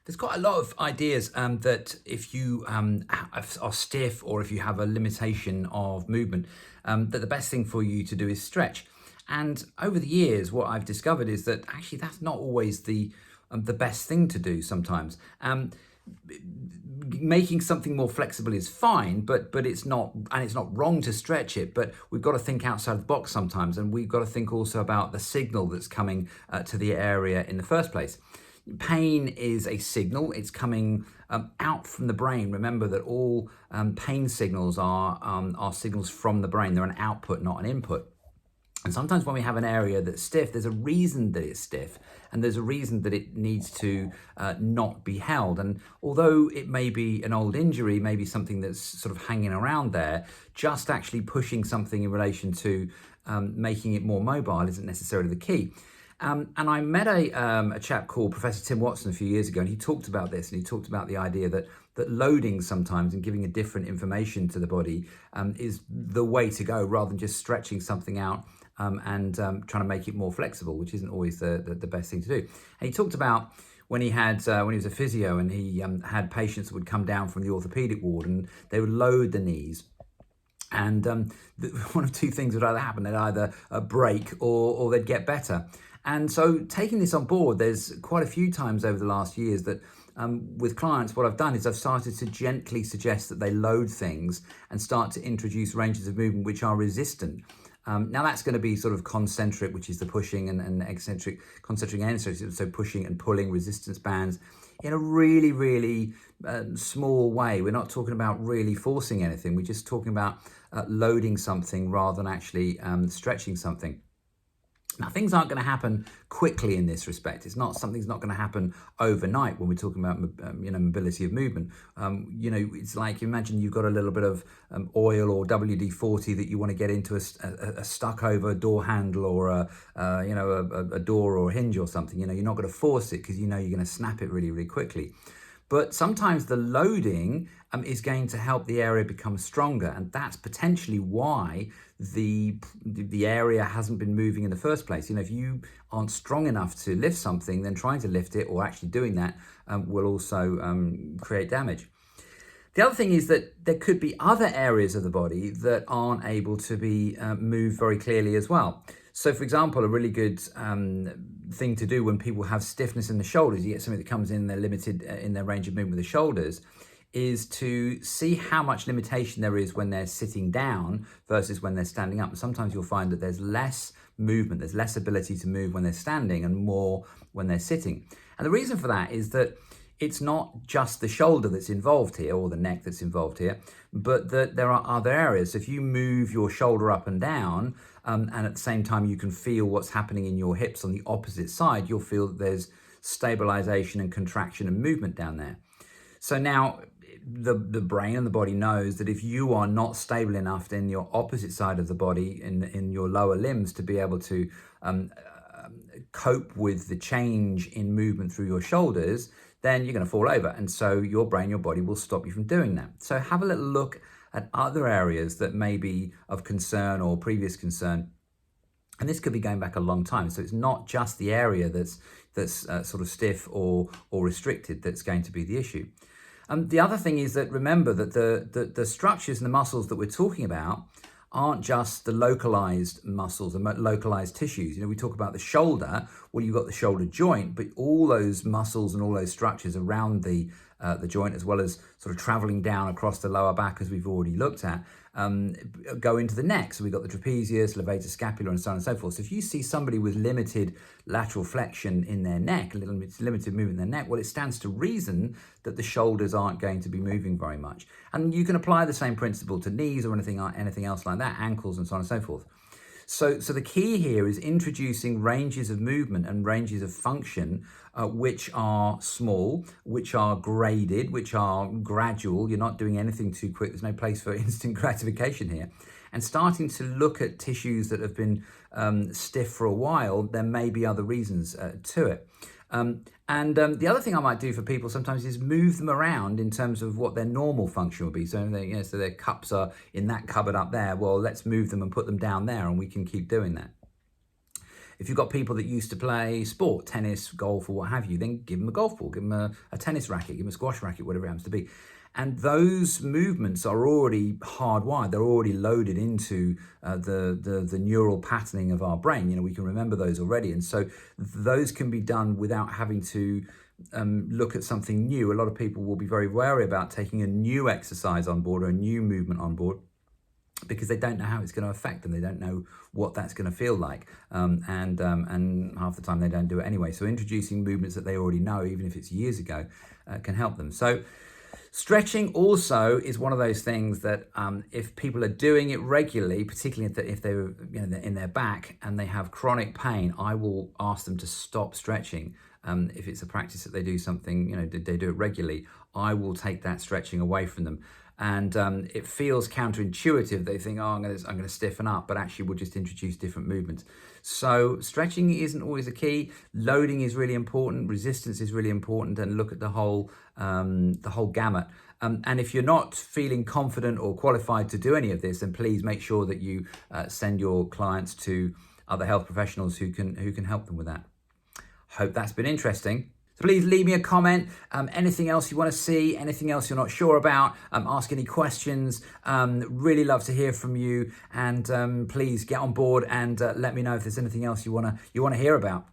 There's quite a lot of ideas that if you are stiff or if you have a limitation of movement, that the best thing for you to do is stretch. And over the years, what I've discovered is that actually that's not always the best thing to do sometimes. Making something more flexible is fine, but it's not, and it's not wrong to stretch it, but we've got to think outside the box sometimes, and we've got to think also about the signal that's coming to the area in the first place. Pain is a signal. It's coming out from the brain. Remember that all pain signals are signals from the brain. They're an output, not an input. And sometimes when we have an area that's stiff, there's a reason that it's stiff, and there's a reason that it needs to not be held. And although it may be an old injury, maybe something that's sort of hanging around there, just actually pushing something in relation to making it more mobile isn't necessarily the key. And I met a chap called Professor Tim Watson a few years ago, and he talked about this, and he talked about the idea that loading sometimes and giving a different information to the body is the way to go, rather than just stretching something out and trying to make it more flexible, which isn't always the best thing to do. And he talked about when he was a physio, and he had patients that would come down from the orthopedic ward, and they would load the knees. And one of two things would either happen. They'd either break or they'd get better. And so taking this on board, there's quite a few times over the last years that with clients, what I've done is I've started to gently suggest that they load things and start to introduce ranges of movement which are resistant. Now that's going to be sort of concentric, which is the pushing, and eccentric, concentric and eccentric, so pushing and pulling resistance bands in a really, really small way. We're not talking about really forcing anything. We're just talking about loading something rather than actually stretching something. Now, things aren't going to happen quickly in this respect. Something's not going to happen overnight when we're talking about mobility of movement. It's like, imagine you've got a little bit of oil or WD-40 that you want to get into a stuck over door handle, or a door or a hinge or something. You're not going to force it because you're going to snap it really, really quickly. But sometimes the loading is going to help the area become stronger, and that's potentially why the area hasn't been moving in the first place. If you aren't strong enough to lift something, then trying to lift it or actually doing that will also create damage. The other thing is that there could be other areas of the body that aren't able to be moved very clearly as well. So, for example, a really good thing to do when people have stiffness in the shoulders, you get something that comes in, they're limited in their range of movement with the shoulders, is to see how much limitation there is when they're sitting down versus when they're standing up. And sometimes you'll find that there's less movement, there's less ability to move when they're standing and more when they're sitting. And the reason for that is that it's not just the shoulder that's involved here, or the neck that's involved here, but that there are other areas. So if you move your shoulder up and down, and at the same time you can feel what's happening in your hips on the opposite side, you'll feel that there's stabilization and contraction and movement down there. So now the brain and the body knows that if you are not stable enough in your opposite side of the body, in your lower limbs, to be able to cope with the change in movement through your shoulders, then you're going to fall over. And so your brain, your body will stop you from doing that. So have a little look at other areas that may be of concern or previous concern. And this could be going back a long time. So it's not just the area that's sort of stiff or restricted that's going to be the issue. The other thing is that remember that the structures and the muscles that we're talking about aren't just the localized muscles and localized tissues. We talk about the shoulder. Well, you've got the shoulder joint, but all those muscles and all those structures around the joint, as well as sort of traveling down across the lower back, as we've already looked at, go into the neck. So we've got the trapezius, levator scapula, and so on and so forth. So if you see somebody with limited lateral flexion in their neck, a little limited movement in their neck, well, it stands to reason that the shoulders aren't going to be moving very much. And you can apply the same principle to knees or anything else like that, ankles, and so on and so forth. So the key here is introducing ranges of movement and ranges of function which are small, which are graded, which are gradual. You're not doing anything too quick. There's no place for instant gratification here. And starting to look at tissues that have been stiff for a while, there may be other reasons to it. The other thing I might do for people sometimes is move them around in terms of what their normal function would be. So, so their cups are in that cupboard up there. Well, let's move them and put them down there, and we can keep doing that. If you've got people that used to play sport, tennis, golf, or what have you, then give them a golf ball, give them a tennis racket, give them a squash racket, whatever it happens to be. And those movements are already hardwired. They're already loaded into the neural patterning of our brain. You know, we can remember those already. And so those can be done without having to look at something new. A lot of people will be very wary about taking a new exercise on board or a new movement on board, because they don't know how it's going to affect them. They don't know what that's going to feel like. And half the time they don't do it anyway. So introducing movements that they already know, even if it's years ago, can help them. So stretching also is one of those things that if people are doing it regularly, particularly if they're in their back and they have chronic pain, I will ask them to stop stretching. If it's a practice that they do something, they do it regularly, I will take that stretching away from them. And it feels counterintuitive. They think, I'm going to stiffen up, but actually we'll just introduce different movements. So stretching isn't always a key. Loading is really important. Resistance is really important, and look at the whole gamut. And if you're not feeling confident or qualified to do any of this, then please make sure that you send your clients to other health professionals who can help them with that. Hope that's been interesting. So please leave me a comment, anything else you want to see, anything else you're not sure about, ask any questions. Really love to hear from you, and please get on board and let me know if there's anything else you want to hear about.